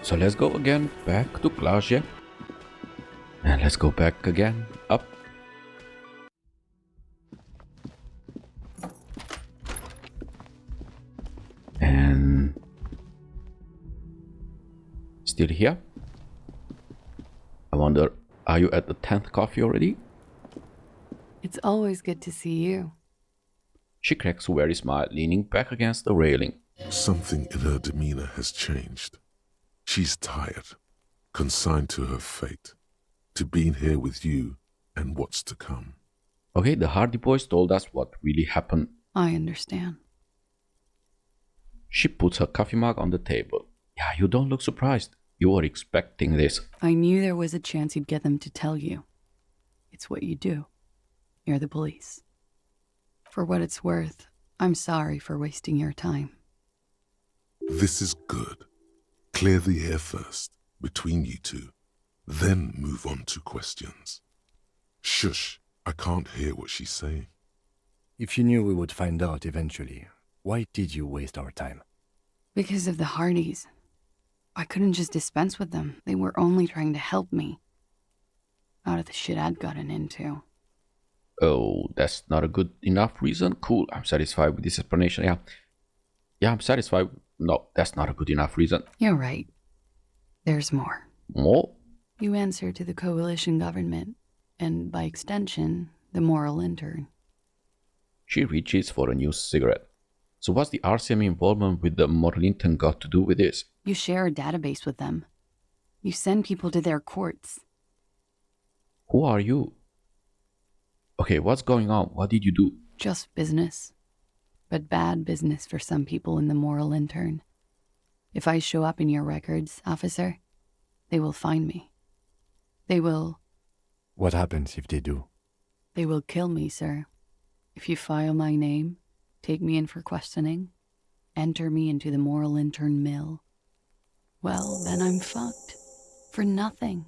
So let's go again back to Klaasje. And let's go back again up. And still here. I wonder, are you at the 10th coffee already? It's always good to see you. She cracks a weary smile, leaning back against the railing. Something in her demeanor has changed. She's tired, consigned to her fate, to being here with you and what's to come. Okay, the Hardie Boys told us what really happened. I understand. She puts her coffee mug on the table. Yeah, you don't look surprised. You were expecting this. I knew there was a chance you'd get them to tell you. It's what you do. You're the police. For what it's worth, I'm sorry for wasting your time. This is good. Clear the air first, between you two, then move on to questions. Shush, I can't hear what she's saying. If you knew we would find out eventually, why did you waste our time? Because of the Hardies. I couldn't just dispense with them. They were only trying to help me. Out of the shit I'd gotten into. Oh, that's not a good enough reason? Cool, I'm satisfied with this explanation, yeah. Yeah, I'm satisfied. No, that's not a good enough reason. You're right. There's more. More? You answer to the coalition government, and by extension, the moral intern. She reaches for a new cigarette. So what's the RCM involvement with the moral intern got to do with this? You share a database with them. You send people to their courts. Who are you? Okay, what's going on? What did you do? Just business. But bad business for some people in the moral intern. If I show up in your records, officer, they will find me. They will... What happens if they do? They will kill me, sir. If you file my name, take me in for questioning, enter me into the moral intern mill, well, then I'm fucked. For nothing.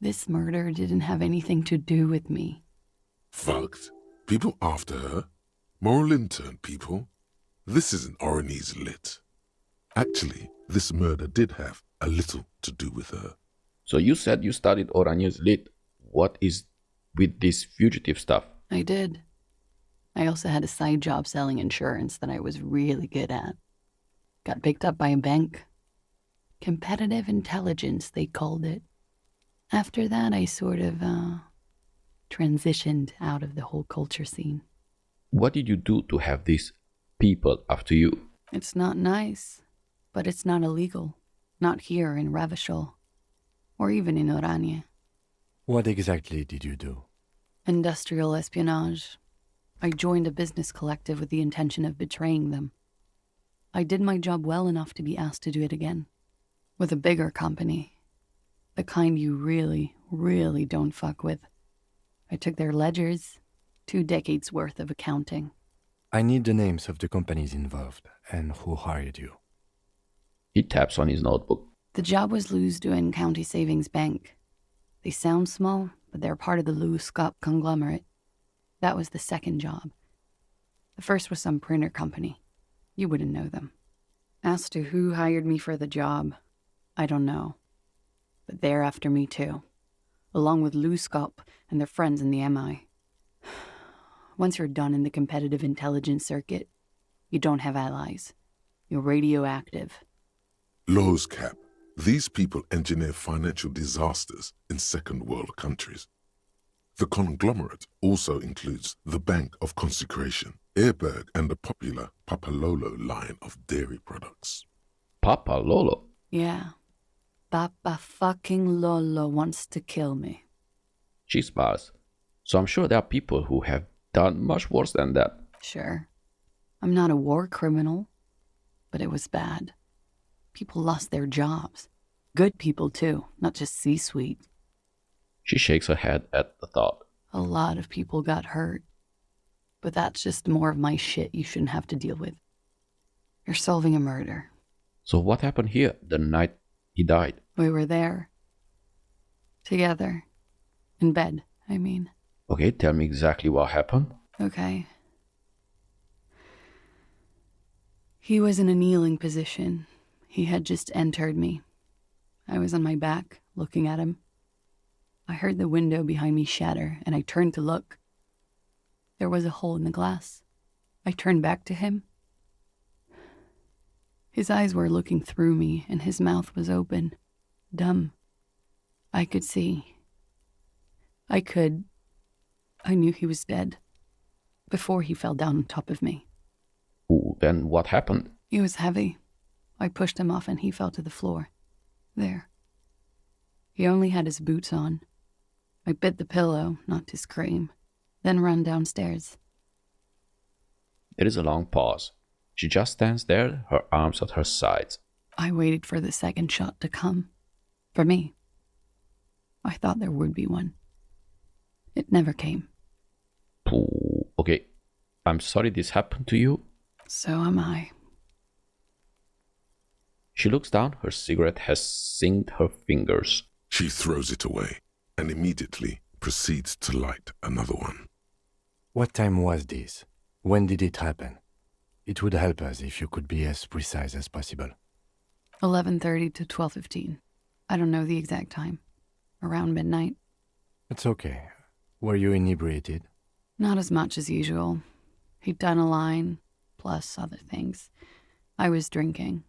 This murder didn't have anything to do with me. Fucked? People after her? Moral intern people? This isn't Orionese lit. Actually, this murder did have a little to do with her. So you said you studied Oranje's lit. What is with this fugitive stuff? I did. I also had a side job selling insurance that I was really good at. Got picked up by a bank. Competitive intelligence, they called it. After that, I sort of, transitioned out of the whole culture scene. What did you do to have these people after you? It's not nice, but it's not illegal. Not here in Ravishol, or even in Oranje. What exactly did you do? Industrial espionage. I joined a business collective with the intention of betraying them. I did my job well enough to be asked to do it again. With a bigger company. The kind you really, really don't fuck with. I took their ledgers, 2 decades worth of accounting. I need the names of the companies involved and who hired you. He taps on his notebook. The job was Loosdoen County Savings Bank. They sound small, but they're part of the Looscop conglomerate. That was the second job. The first was some printer company. You wouldn't know them. As to who hired me for the job, I don't know. But they're after me too, along with Looscop and their friends in the MI. Once you're done in the competitive intelligence circuit, you don't have allies. You're radioactive. Laws cap. These people engineer financial disasters in second world countries. The conglomerate also includes the Bank of Consecration, Airberg, and the popular Papa Lolo line of dairy products. Papa Lolo? Yeah. Papa fucking Lolo wants to kill me. She smiles. So I'm sure there are people who have done much worse than that. Sure. I'm not a war criminal, but it was bad. People lost their jobs. Good people, too, not just C-suite. She shakes her head at the thought. A lot of people got hurt. But that's just more of my shit you shouldn't have to deal with. You're solving a murder. So what happened here the night he died? We were there. Together. In bed, I mean. Okay, tell me exactly what happened. Okay. He was in a kneeling position. He had just entered me. I was on my back, looking at him. I heard the window behind me shatter, and I turned to look. There was a hole in the glass. I turned back to him. His eyes were looking through me, and his mouth was open, dumb. I could see. I knew he was dead. Before he fell down on top of me. Ooh, then what happened? He was heavy. I pushed him off and he fell to the floor. There. He only had his boots on. I bit the pillow, not to scream, then ran downstairs. There is a long pause. She just stands there, her arms at her sides. I waited for the second shot to come. For me. I thought there would be one. It never came. Ooh, okay, I'm sorry this happened to you. So am I. She looks down, her cigarette has singed her fingers. She throws it away and immediately proceeds to light another one. What time was this? When did it happen? It would help us if you could be as precise as possible. 11:30 to 12:15. I don't know the exact time. Around midnight. It's okay. Were you inebriated? Not as much as usual. He'd done a line, plus other things. I was drinking.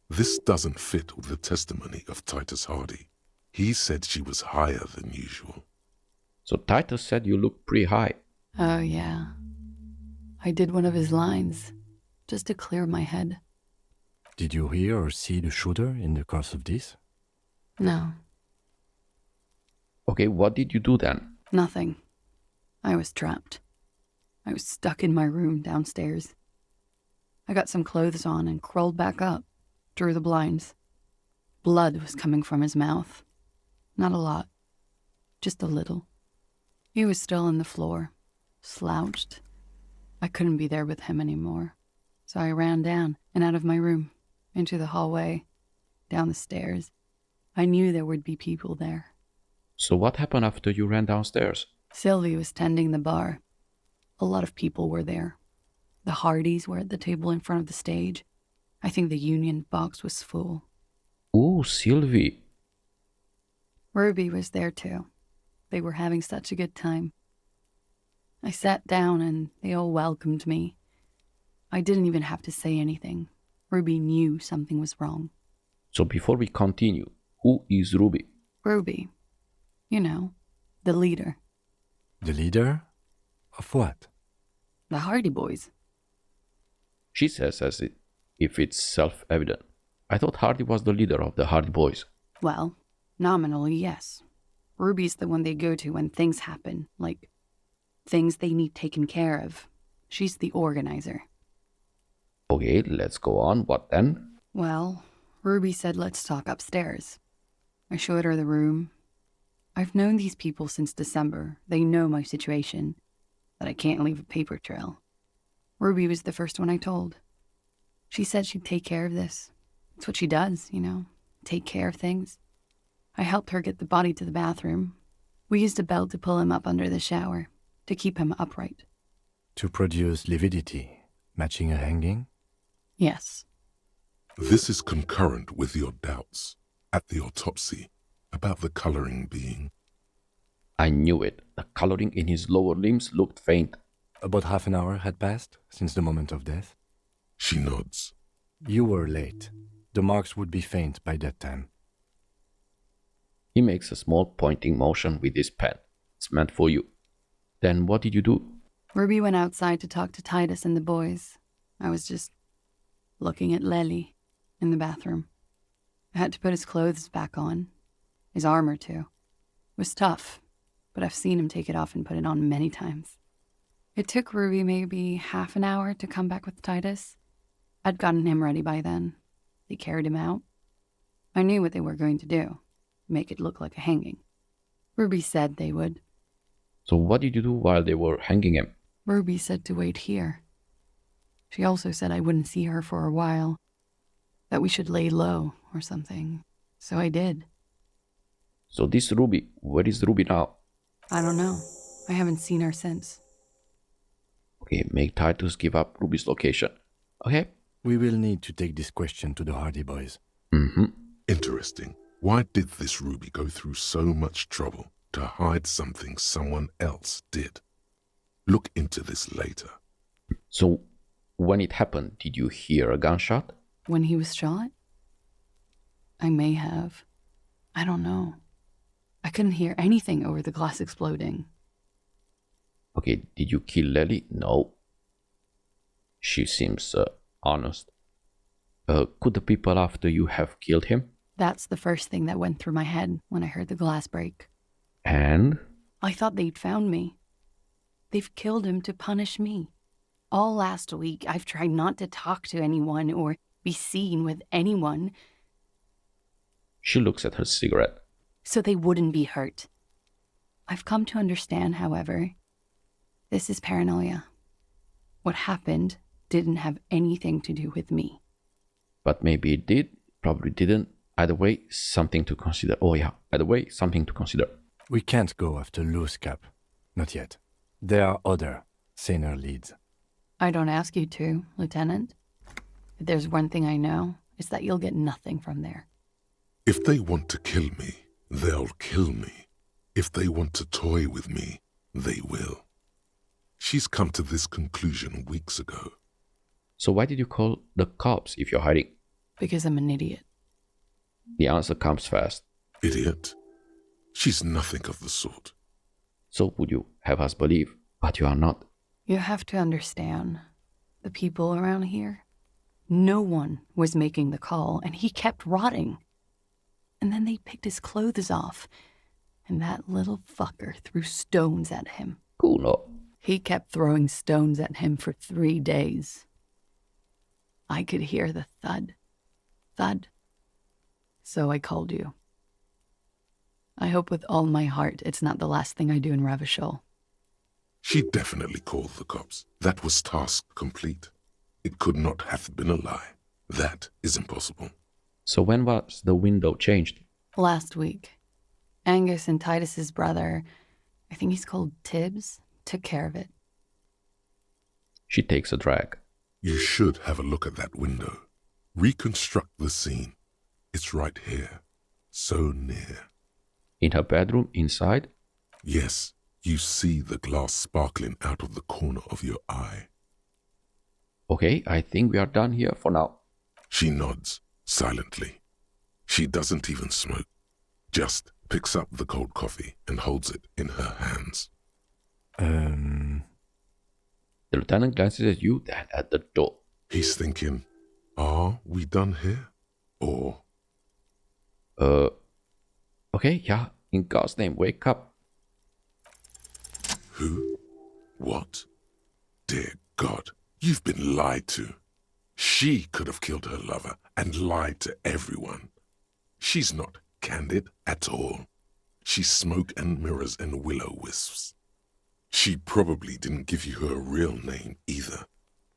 This doesn't fit with the testimony of Titus Hardie. He said she was higher than usual. So Titus said you look pretty high. Oh, yeah. I did one of his lines, just to clear my head. Did you hear or see the shooter in the course of this? No, Okay, what did you do then? nothing. I was trapped. I was stuck in my room downstairs. I got some clothes on and crawled back up, drew the blinds. Blood was coming from his mouth. Not a lot, just a little. He was still on the floor, slouched. I couldn't be there with him anymore, so I ran down and out of my room, into the hallway, down the stairs. I knew there would be people there. So what happened after you ran downstairs? Sylvie was tending the bar. A lot of people were there. The Hardies were at the table in front of the stage. I think the union box was full. Ooh, Sylvie. Ruby was there too. They were having such a good time. I sat down and they all welcomed me. I didn't even have to say anything. Ruby knew something was wrong. So before we continue, who is Ruby? Ruby, you know, the leader. The leader? Of what? The Hardie Boys. She says as if it's self-evident. I thought Hardie was the leader of the Hardie Boys. Well, nominally, yes. Ruby's the one they go to when things happen, like things they need taken care of. She's the organizer. Okay, let's go on. What then? Well, Ruby said let's talk upstairs. I showed her the room. I've known these people since December. They know my situation, that I can't leave a paper trail. Ruby was the first one I told. She said she'd take care of this. It's what she does, you know, take care of things. I helped her get the body to the bathroom. We used a belt to pull him up under the shower, to keep him upright. To produce lividity, matching a hanging? Yes. This is concurrent with your doubts at the autopsy about the coloring being. I knew it. The coloring in his lower limbs looked faint. About half an hour had passed since the moment of death. She nods. You were late. The marks would be faint by that time. He makes a small pointing motion with his pen. It's meant for you. Then what did you do? Ruby went outside to talk to Titus and the boys. I was just looking at Lely in the bathroom. I had to put his clothes back on. His armor, too. It was tough, but I've seen him take it off and put it on many times. It took Ruby maybe half an hour to come back with Titus. I'd gotten him ready by then. They carried him out. I knew what they were going to do. Make it look like a hanging. Ruby said they would. So what did you do while they were hanging him? Ruby said to wait here. She also said I wouldn't see her for a while. That we should lay low or something. So I did. So this Ruby, where is Ruby now? I don't know. I haven't seen her since. Okay, make Titus give up Ruby's location. Okay? We will need to take this question to the Hardie Boys. Mm-hmm. Interesting. Why did this Ruby go through so much trouble to hide something someone else did? Look into this later. So, when it happened, did you hear a gunshot? When he was shot? I may have. I don't know. I couldn't hear anything over the glass exploding. Okay, did you kill Lely? No. She seems honest. Could the people after you have killed him? That's the first thing that went through my head when I heard the glass break. And? I thought they'd found me. They've killed him to punish me. All last week, I've tried not to talk to anyone or be seen with anyone. She looks at her cigarette. So they wouldn't be hurt. I've come to understand, however, this is paranoia. What happened didn't have anything to do with me. But maybe it did, probably didn't. Either way, something to consider. Oh yeah, either way, something to consider. We can't go after Loose Cap. Not yet. There are other, saner leads. I don't ask you to, Lieutenant. If there's one thing I know, it's that you'll get nothing from there. If they want to kill me, they'll kill me. If they want to toy with me, they will. She's come to this conclusion weeks ago. So why did you call the cops if you're hiding? Because I'm an idiot. The answer comes fast. Idiot. She's nothing of the sort. So would you have us believe, but you are not? You have to understand, the people around here, no one was making the call, and he kept rotting. And then they picked his clothes off, and that little fucker threw stones at him. Cool, no? He kept throwing stones at him for 3 days. I could hear the thud. Thud. So I called you. I hope with all my heart it's not the last thing I do in Ravachol. She definitely called the cops. That was task complete. It could not have been a lie. That is impossible. So when was the window changed? Last week. Angus and Titus's brother, I think he's called Tibbs, took care of it. She takes a drag. You should have a look at that window. Reconstruct the scene. It's right here. So near. In her bedroom, inside? Yes, you see the glass sparkling out of the corner of your eye. Okay, I think we are done here for now. She nods, silently. She doesn't even smoke. Just picks up the cold coffee and holds it in her hands. The lieutenant glances at you, then at the door. He's thinking, are we done here? Or... Okay, yeah, in God's name, wake up. Who? What? Dear God, you've been lied to. She could have killed her lover and lied to everyone. She's not candid at all. She's smoke and mirrors and willow-wisps. She probably didn't give you her real name either.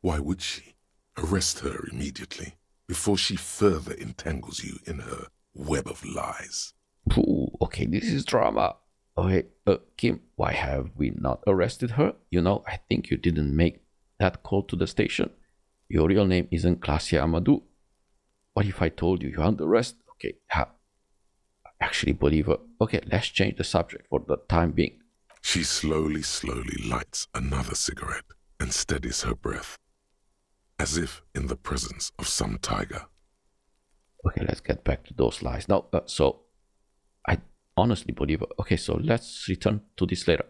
Why would she? Arrest her immediately before she further entangles you in her web of lies. Ooh, okay, this is drama. Okay, Kim, why have we not arrested her? You know, I think you didn't make that call to the station. Your real name isn't Klaasje Amadou. What if I told you you're under arrest? Okay, I actually believe her. Okay, let's change the subject for the time being. She slowly lights another cigarette and steadies her breath, as if in the presence of some tiger. Okay, let's get back to those lies. Now, so I honestly believe her. Okay, so let's return to this later.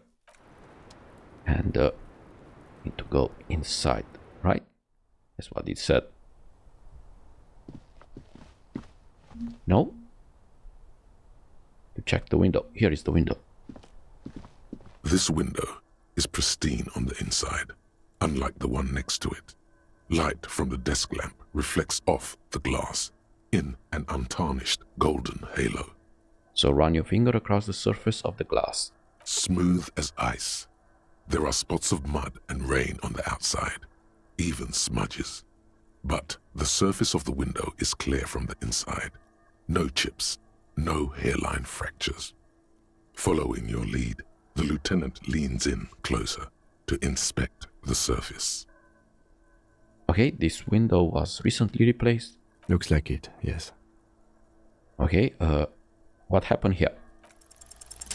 And need to go inside, right? That's what it said. No? To check the window. Here is the window. This window is pristine on the inside, unlike the one next to it. Light from the desk lamp reflects off the glass in an untarnished golden halo. So run your finger across the surface of the glass. Smooth as ice. There are spots of mud and rain on the outside, even smudges. But the surface of the window is clear from the inside. No chips, no hairline fractures. Following your lead, the lieutenant leans in closer to inspect the surface. Okay, this window was recently replaced. Looks like it, yes. Okay, What happened here?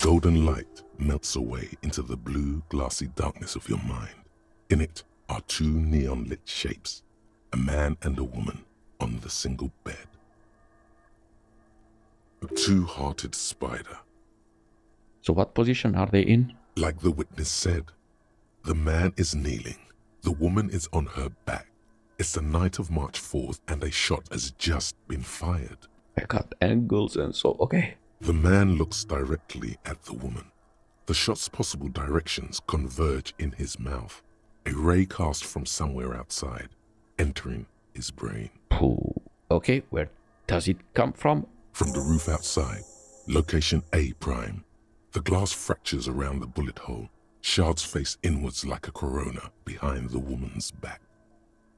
Golden light melts away into the blue, glassy darkness of your mind. In it are two neon-lit shapes, a man and a woman on the single bed. A two-hearted spider. So what position are they in? Like the witness said, the man is kneeling, the woman is on her back. It's the night of March 4th and a shot has just been fired. I got angles and so, okay. The man looks directly at the woman. The shot's possible directions converge in his mouth, a ray cast from somewhere outside, entering his brain. Ooh. Okay, where does it come from? From the roof outside, location A prime. The glass fractures around the bullet hole. Shards face inwards like a corona behind the woman's back.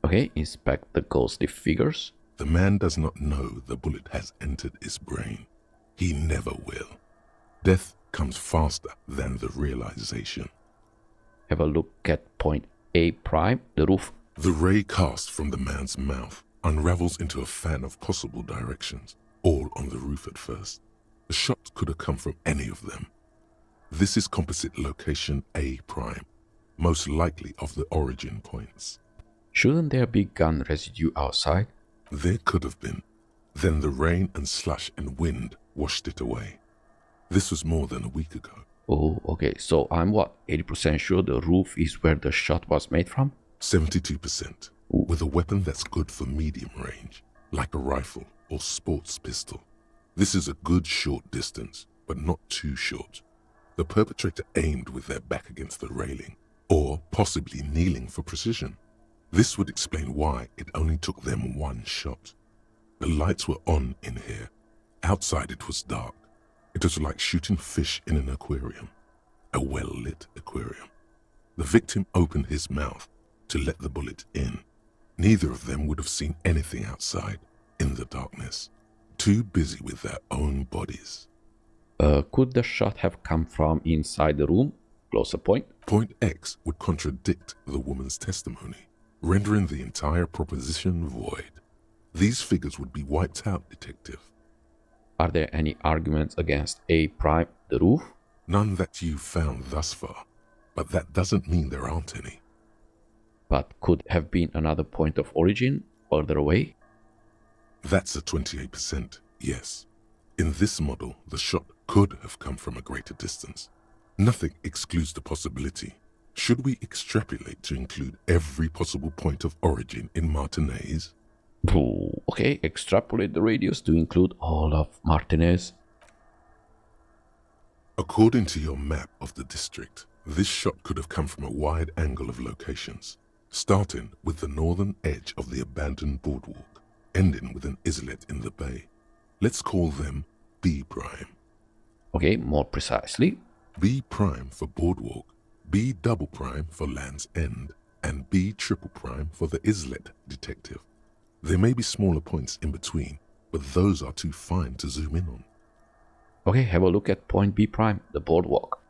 Okay, inspect the ghostly figures. The man does not know the bullet has entered his brain. He never will. Death comes faster than the realization. Have a look at point A prime, the roof. The ray cast from the man's mouth unravels into a fan of possible directions, all on the roof at first. The shot could have come from any of them. This is composite location A prime, most likely of the origin points. Shouldn't there be gun residue outside? There could have been. Then the rain and slush and wind washed it away. This was more than a week ago. Oh, okay, so I'm what, 80% sure the roof is where the shot was made from? 72%, with a weapon that's good for medium range, like a rifle or sports pistol. This is a good short distance, but not too short. The perpetrator aimed with their back against the railing, or possibly kneeling for precision. This would explain why it only took them one shot. The lights were on in here. Outside it was dark. It was like shooting fish in an aquarium, a well-lit aquarium. The victim opened his mouth to let the bullet in. Neither of them would have seen anything outside in the darkness, too busy with their own bodies. Could the shot have come from inside the room? Closer point. Point X would contradict the woman's testimony, rendering the entire proposition void. These figures would be wiped out, detective. Are there any arguments against A prime, the roof? None that you've found thus far, but that doesn't mean there aren't any. But could have been another point of origin further away? That's a 28%, yes. In this model, the shot could have come from a greater distance. Nothing excludes the possibility. Should we extrapolate to include every possible point of origin in Martinez? Ooh, okay, extrapolate the radius to include all of Martinez. According to your map of the district, this shot could have come from a wide angle of locations, starting with the northern edge of the abandoned boardwalk, ending with an islet in the bay. Let's call them B prime. Okay, more precisely. B prime for boardwalk, B double prime for Land's End, and B triple prime for the islet, detective. There may be smaller points in between, but those are too fine to zoom in on. Okay, have a look at point B prime, the boardwalk.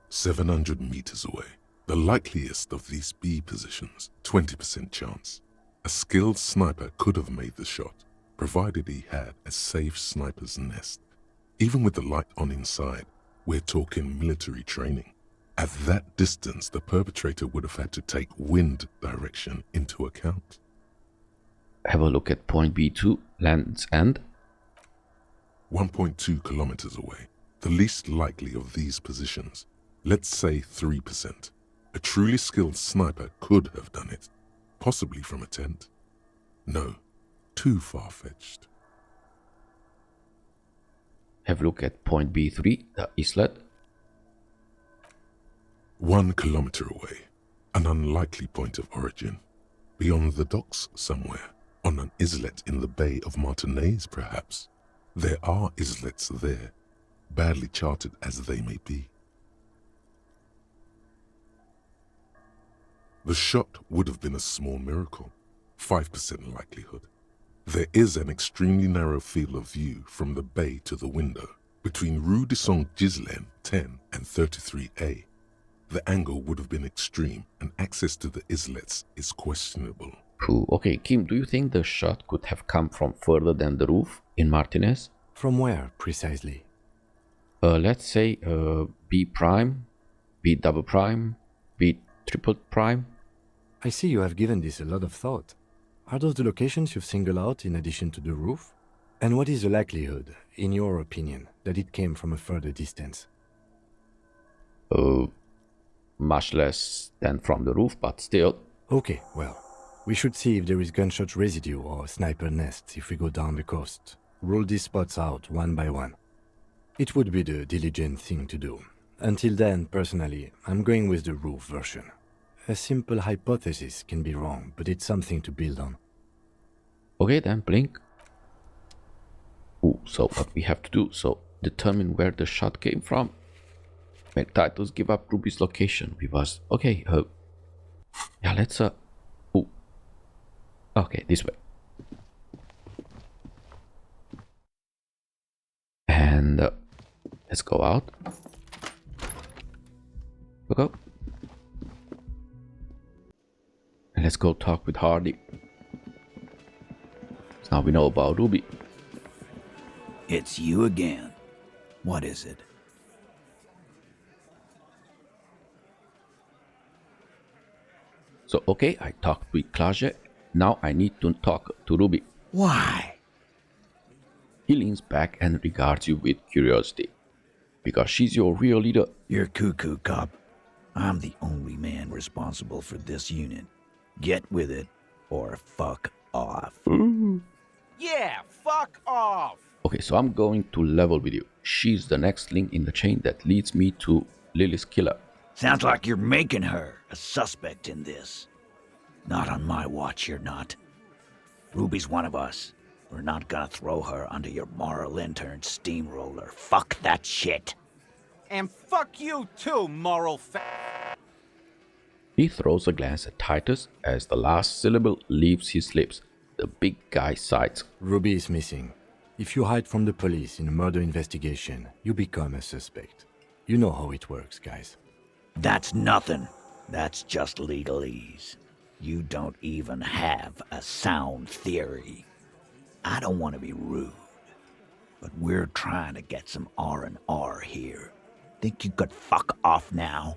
700 meters away. The likeliest of these B positions, 20% chance. A skilled sniper could have made the shot, provided he had a safe sniper's nest. Even with the light on inside, we're talking military training. At that distance, the perpetrator would have had to take wind direction into account. Have a look at point B2, Land's End. 1.2 kilometers away, the least likely of these positions. Let's say 3%. A truly skilled sniper could have done it, possibly from a tent. No, too far-fetched. Have a look at point B3, the islet. 1 kilometer away, an unlikely point of origin. Beyond the docks somewhere, on an islet in the Bay of Martinez perhaps. There are islets there, badly charted as they may be. The shot would have been a small miracle, 5% likelihood. There is an extremely narrow field of view from the bay to the window, between Rue de Saint-Ghislain 10 and 33A. The angle would have been extreme, and access to the islets is questionable. Okay, Kim, do you think the shot could have come from further than the roof in Martinez? From where, precisely? Let's say B prime, B double prime, B triple prime. I see you have given this a lot of thought. Are those the locations you've singled out in addition to the roof? And what is the likelihood, in your opinion, that it came from a further distance? Much less than from the roof, but still. Okay, well, we should see if there is gunshot residue or sniper nests if we go down the coast. Rule these spots out one by one. It would be the diligent thing to do. Until then, personally, I'm going with the roof version. A simple hypothesis can be wrong, but it's something to build on. Okay, then blink. Ooh, so what we have to do? So determine where the shot came from. Make Titus give up Ruby's location. We was okay. Yeah, let's ooh. Okay, this way. And let's go out. Go. And let's go talk with Hardie. So now we know about Ruby. It's you again. What is it? So okay, I talked with Klaasje. Now I need to talk to Ruby. Why? He leans back and regards you with curiosity. Because she's your real leader. You're cuckoo, cop. I'm the only man responsible for this unit. Get with it, or fuck off. Yeah, fuck off! Okay, so I'm going to level with you. She's the next link in the chain that leads me to Lily's killer. Sounds like you're making her a suspect in this. Not on my watch, you're not. Ruby's one of us. We're not gonna throw her under your moral intern steamroller. Fuck that shit. And fuck you too, moral He throws a glance at Titus as the last syllable leaves his lips. The big guy sighs. Ruby is missing. If you hide from the police in a murder investigation, you become a suspect. You know how it works, guys. That's nothing. That's just legalese. You don't even have a sound theory. I don't want to be rude, but we're trying to get some R&R here. Think you could fuck off now?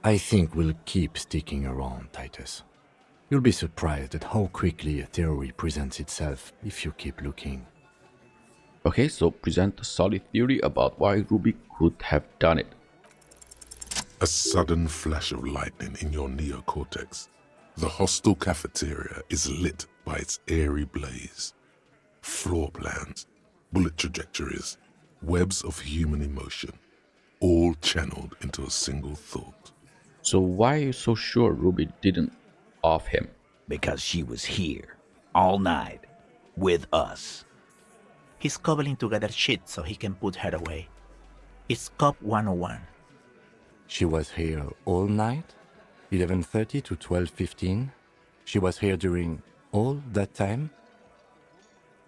I think we'll keep sticking around, Titus. You'll be surprised at how quickly a theory presents itself if you keep looking. Okay, so present a solid theory about why Ruby could have done it. A sudden flash of lightning in your neocortex. The hostel cafeteria is lit by its airy blaze. Floor plans, bullet trajectories, webs of human emotion, all channeled into a single thought. So why are you so sure Ruby didn't off him? Because she was here, all night, with us. He's cobbling together shit so he can put her away. It's Cop 101. She was here all night? 11:30 to 12:15? She was here during all that time?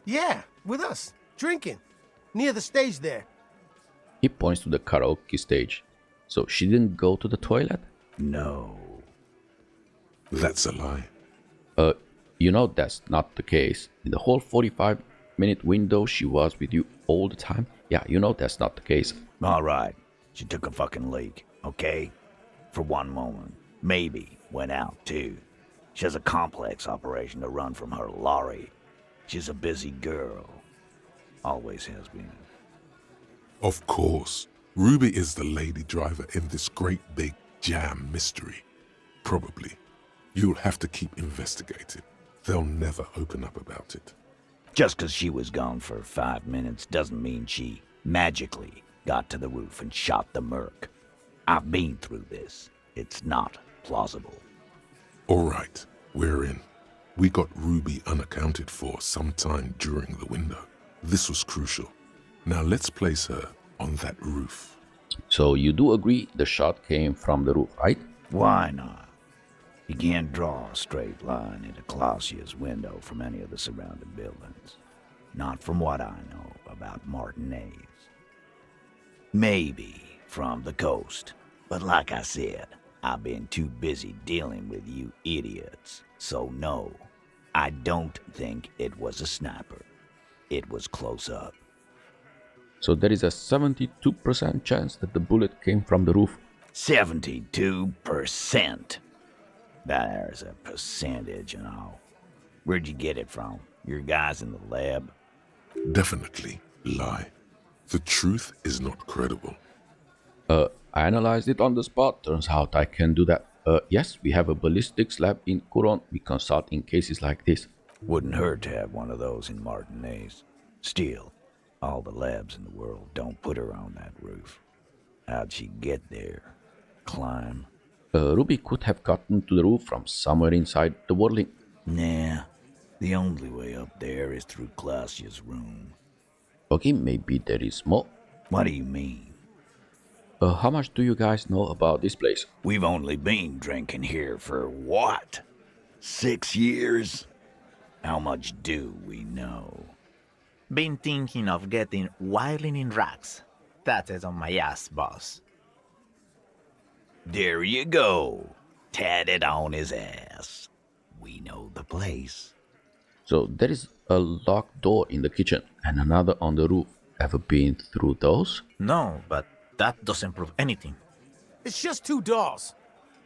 Yeah, with us, drinking, near the stage there. He points to the karaoke stage. So she didn't go to the toilet? No. That's a lie. You know that's not the case. In the whole 45-minute window she was with you all the time. Yeah, you know that's not the case. All right, she took a fucking leak, okay? For one moment. Maybe went out, too. She has a complex operation to run from her lorry. She's a busy girl. Always has been. Of course, Ruby is the lady driver in this great big jam mystery. Probably. You'll have to keep investigating. They'll never open up about it. Just 'cause she was gone for 5 minutes doesn't mean she magically got to the roof and shot the merc. I've been through this. It's not plausible. All right, we're in. We got Ruby unaccounted for sometime during the window. This was crucial. Now let's place her on that roof. So you do agree the shot came from the roof, right? Why not? You can't draw a straight line into Klaasje's window from any of the surrounding buildings. Not from what I know about Martinez. Maybe from the coast. But like I said, I've been too busy dealing with you idiots. So no, I don't think it was a sniper. It was close up. So there is a 72% chance that the bullet came from the roof. 72%. There's a percentage and all. Where'd you get it from? Your guys in the lab? Definitely lie. The truth is not credible. I analyzed it on the spot. Turns out I can do that. Yes, we have a ballistics lab in Curon. We consult in cases like this. Wouldn't hurt to have one of those in Martinez. Still, all the labs in the world don't put her on that roof. How'd she get there? Climb? Ruby could have gotten to the roof from somewhere inside the whirling. Nah, the only way up there is through Klaasje's room. Okay, maybe there is more. What do you mean? How much do you guys know about this place? We've only been drinking here for what? 6 years? How much do we know? Been thinking of getting wilding in racks. That is on my ass, boss. There you go. Tatted on his ass. We know the place. So there is a locked door in the kitchen and another on the roof. Ever been through those? No, but that doesn't prove anything. It's just 2 dolls.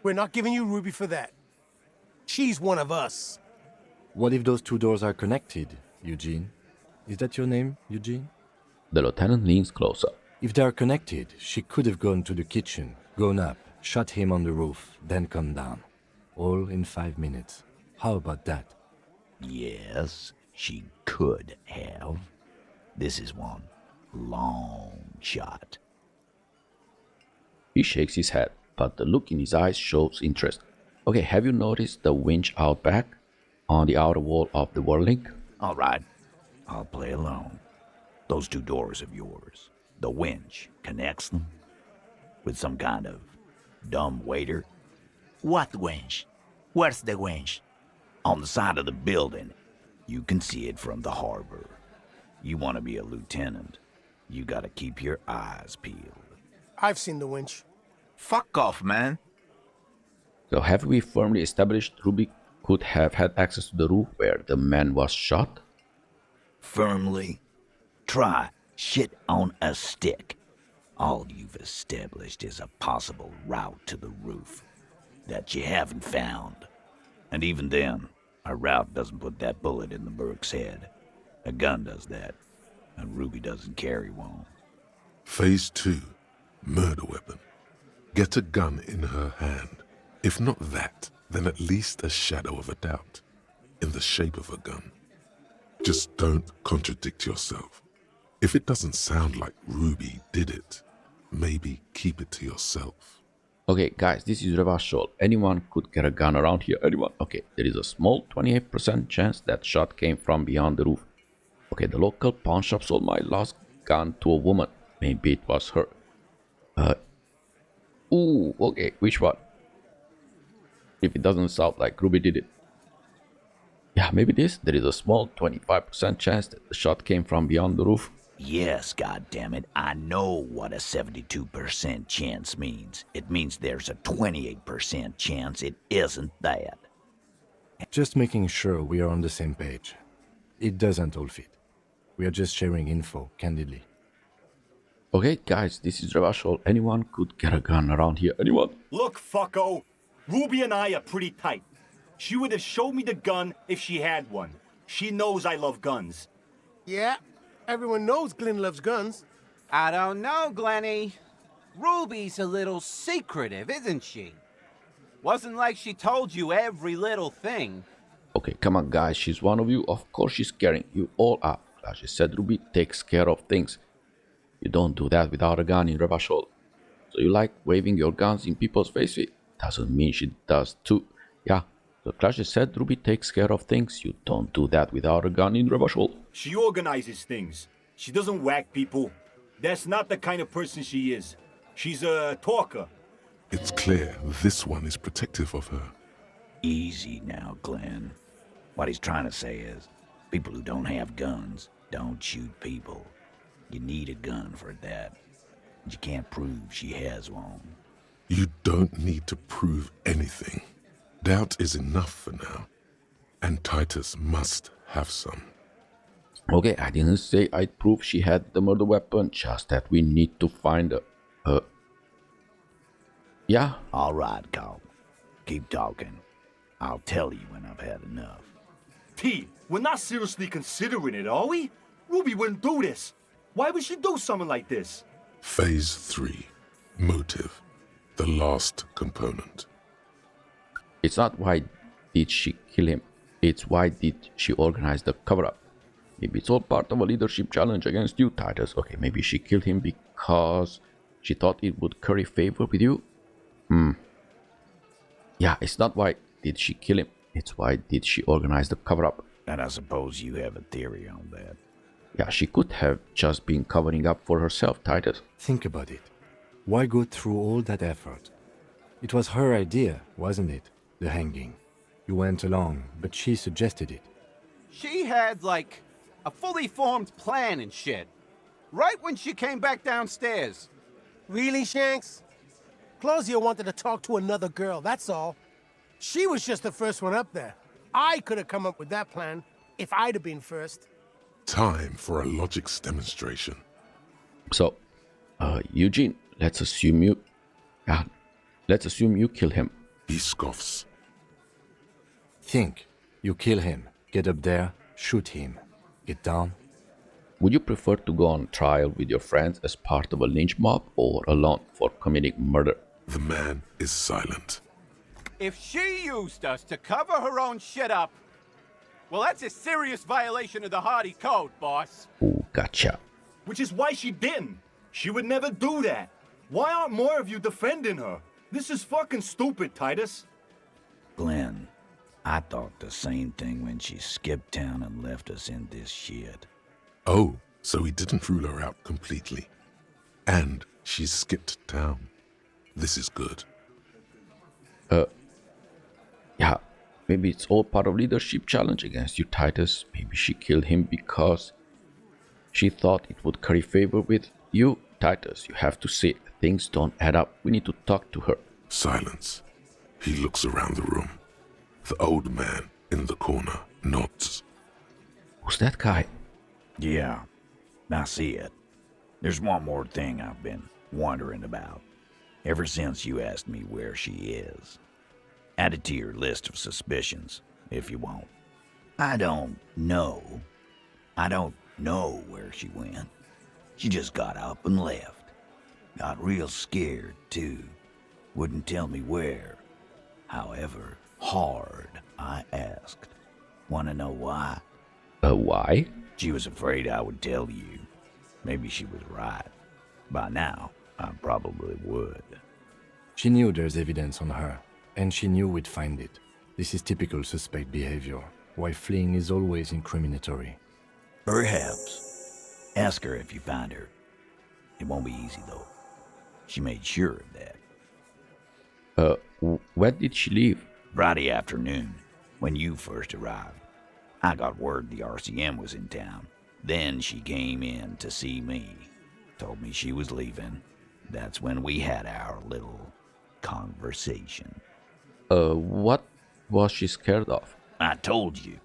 We're not giving you Ruby for that. She's one of us. What if those 2 doors are connected, Eugene? Is that your name, Eugene? The lieutenant leans closer. If they are connected, she could have gone to the kitchen, gone up, shot him on the roof, then come down. All in 5 minutes. How about that? Yes, she could have. This is one long shot. He shakes his head, but the look in his eyes shows interest. Okay, have you noticed the winch out back on the outer wall of the whirling? All right, I'll play alone. Those 2 doors of yours, the winch connects them with some kind of dumb waiter. What winch? Where's the winch? On the side of the building, you can see it from the harbor. You want to be a lieutenant, you gotta keep your eyes peeled. I've seen the winch. Fuck off, man. So have we firmly established Ruby could have had access to the roof where the man was shot? Firmly? Try shit on a stick. All you've established is a possible route to the roof that you haven't found. And even then, a route doesn't put that bullet in the Burke's head. A gun does that, and Ruby doesn't carry one. Phase 2. Murder weapon. Get a gun in her hand. If not that, then at least a shadow of a doubt. In the shape of a gun. Just don't contradict yourself. If it doesn't sound like Ruby did it, maybe keep it to yourself. Okay, guys, this is Revachol. Anyone could get a gun around here. Anyone? Okay, there is a small 28% chance that shot came from beyond the roof. Okay, the local pawn shop sold my last gun to a woman. Maybe it was her. Okay, which one? If it doesn't sound like Ruby did it. Yeah, maybe this. There is a small 25% chance that the shot came from beyond the roof. Yes, goddammit, I know what a 72% chance means. It means there's a 28% chance it isn't that. Just making sure we are on the same page. It doesn't all fit. We are just sharing info, candidly. Okay, guys, this is Revachol. Anyone could get a gun around here. Anyone? Look, fucko, Ruby and I are pretty tight. She would have showed me the gun if she had one. She knows I love guns. Yeah, everyone knows Glenn loves guns. I don't know, Glenny. Ruby's a little secretive, isn't she? Wasn't like she told you every little thing. Okay, come on, guys. She's one of you. Of course she's scaring you all up. Klaasje said Ruby takes care of things. You don't do that without a gun in Revachol. So you like waving your guns in people's faces? Doesn't mean she does too. Yeah, so Klaasje said Ruby takes care of things. You don't do that without a gun in Revachol. She organizes things. She doesn't whack people. That's not the kind of person she is. She's a talker. It's clear this one is protective of her. Easy now, Glenn. What he's trying to say is, people who don't have guns don't shoot people. You need a gun for that. You can't prove she has one. You don't need to prove anything. Doubt is enough for now. And Titus must have some. Okay, I didn't say I'd prove she had the murder weapon, just that we need to find her. Yeah, All right, Cop. Keep talking. I'll tell you when I've had enough. T, we're not seriously considering it, are we? Ruby wouldn't do this. Why would she do something like this? Phase 3. Motive. The last component. it's not why did she kill him, it's why did she organize the cover-up. Maybe it's all part of a leadership challenge against you, Titus. Okay, maybe she killed him because she thought it would curry favor with you. Yeah, it's not why did she kill him, it's why did she organize the cover-up. And I suppose you have a theory on that. Yeah, she could have just been covering up for herself, Titus. Think about it. Why go through all that effort? It was her idea, wasn't it? The hanging. You went along, but she suggested it. She had, like, a fully formed plan and shit. Right when she came back downstairs. Really, Shanks? Klaasje wanted to talk to another girl, that's all. She was just the first one up there. I could have come up with that plan if I'd have been first. Time for a logics demonstration. So, Eugene, let's assume you kill him. He scoffs. Think. You kill him. Get up there. Shoot him. Get down. Would you prefer to go on trial with your friends as part of a lynch mob or alone for committing murder? The man is silent. If she used us to cover her own shit up, well, that's a serious violation of the Hardie Code, boss. Ooh, gotcha. Which is why she didn't. She would never do that. Why aren't more of you defending her? This is fucking stupid, Titus. Glenn, I thought the same thing when she skipped town and left us in this shit. Oh, so he didn't rule her out completely. And she skipped town. This is good. Yeah, maybe it's all part of leadership challenge against you, Titus. Maybe she killed him because she thought it would curry favor with you, Titus. You have to say it. Things don't add up. We need to talk to her. Silence. He looks around the room. The old man in the corner nods. Who's that guy? Yeah, I see it. There's one more thing I've been wondering about. Ever since you asked me where she is. Add it to your list of suspicions, if you want. I don't know where she went. She just got up and left. Got real scared, too. Wouldn't tell me where. However hard I asked. Want to know why? Why? She was afraid I would tell you. Maybe she was right. By now, I probably would. She knew there's evidence on her, and she knew we'd find it. This is typical suspect behavior, why fleeing is always incriminatory. Perhaps. Ask her if you find her. It won't be easy, though. She made sure of that. When did she leave? Friday afternoon, when you first arrived. I got word the RCM was in town. Then she came in to see me. Told me she was leaving. That's when we had our little conversation. What was she scared of? I told you.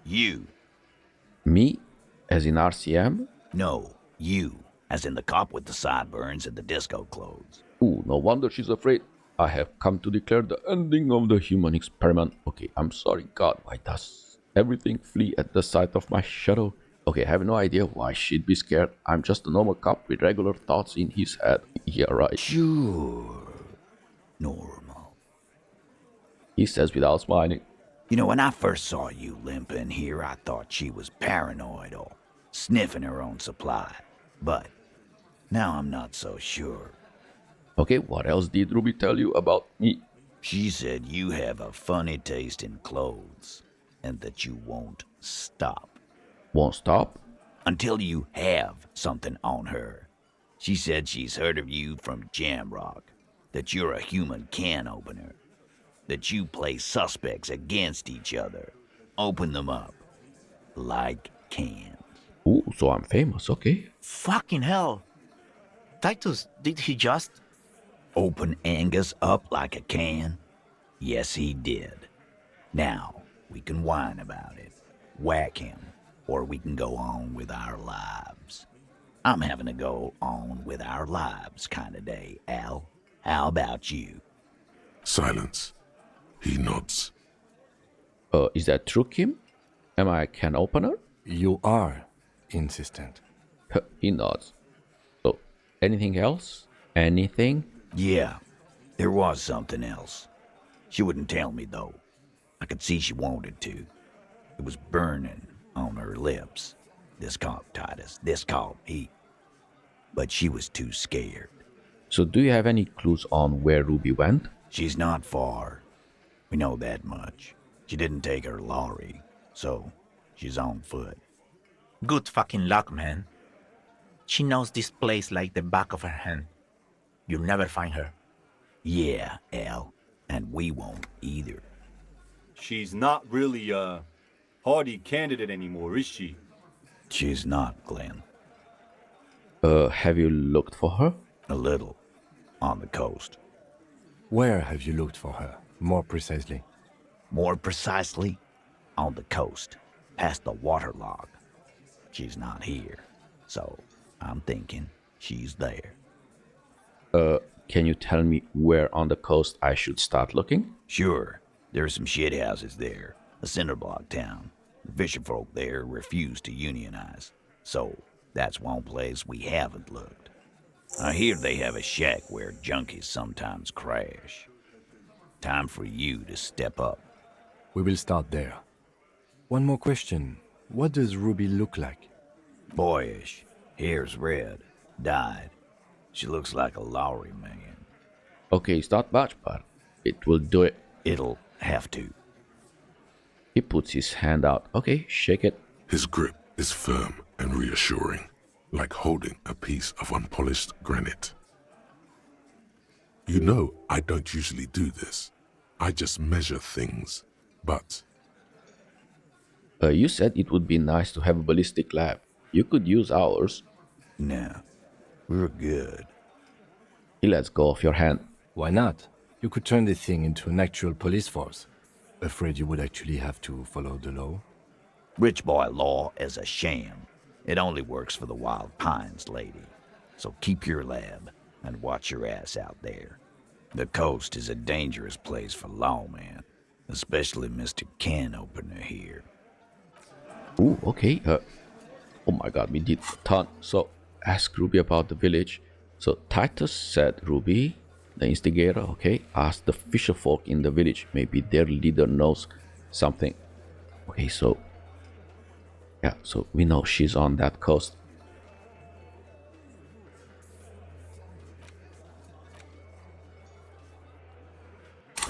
You. Me? As in RCM? No, you. As in the cop with the sideburns and the disco clothes. Ooh, no wonder she's afraid. I have come to declare the ending of the human experiment. Okay, I'm sorry, God, why does everything flee at the sight of my shadow? Okay, I have no idea why she'd be scared. I'm just a normal cop with regular thoughts in his head. Yeah, right. Sure. Normal. He says without smiling. You know, when I first saw you limping here, I thought she was paranoid or sniffing her own supply. But now I'm not so sure. Okay, what else did Ruby tell you about me? She said you have a funny taste in clothes and that you won't stop. Won't stop? Until you have something on her. She said she's heard of you from Jamrock, that you're a human can opener, that you play suspects against each other, open them up like cans. Ooh, so I'm famous, okay. Fucking hell. Titus, did he just... Open Angus up like a can? Yes, he did. Now, we can whine about it. Whack him. or we can go on with our lives. I'm having a go on with our lives kind of day, Al. How about you? Silence. He nods. Is that true, Kim? Am I can opener? You are insistent. He nods. So, anything else? Anything? Yeah, there was something else. She wouldn't tell me, though. I could see she wanted to. It was burning on her lips. This caught Titus. This caught me. But she was too scared. So, do you have any clues on where Ruby went? She's not far. We know that much. She didn't take her lorry, so she's on foot. Good fucking luck, man. She knows this place like the back of her hand. You'll never find her. Yeah, Al, and we won't either. She's not really a Hardie candidate anymore, is she? She's not, Glenn. Have you looked for her? A little. On the coast. Where have you looked for her, more precisely? More precisely, on the coast, past the waterlock. She's not here, so I'm thinking she's there. Can you tell me where on the coast I should start looking? Sure, there's some shit houses there, a cinder block town. The fisherfolk there refuse to unionize, so that's one place we haven't looked. I hear they have a shack where junkies sometimes crash. Time for you to step up. We will start there. One more question. What does Ruby look like? Boyish, hair's red, dyed. She looks like a lorry man. Okay, it's not much, but it will do it. It'll have to. He puts his hand out. Okay, shake it. His grip is firm and reassuring, like holding a piece of unpolished granite. You know, I don't usually do this. I just measure things, but... You said it would be nice to have a ballistic lab. You could use ours. No, we're good. He lets go of your hand. Why not? You could turn the thing into an actual police force. Afraid you would actually have to follow the law? Rich boy law is a sham. It only works for the Wild Pines, lady. So keep your lab and watch your ass out there. The coast is a dangerous place for lawmen, especially Mr. Can Opener here. Ooh, okay. Oh my god, we did a ton. So, ask Ruby about the village. So, Titus said Ruby, the instigator, okay, asked the fisherfolk in the village. Maybe their leader knows something. Okay, so... yeah, so we know she's on that coast.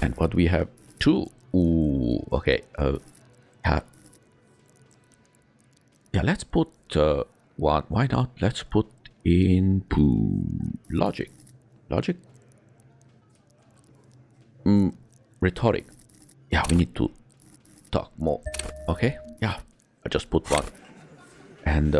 And what we have? 2. Ooh, okay. Yeah, let's put 1. Why not? Let's put in logic. Logic? Rhetoric. Yeah, we need to talk more. Okay? Yeah, I just put 1. And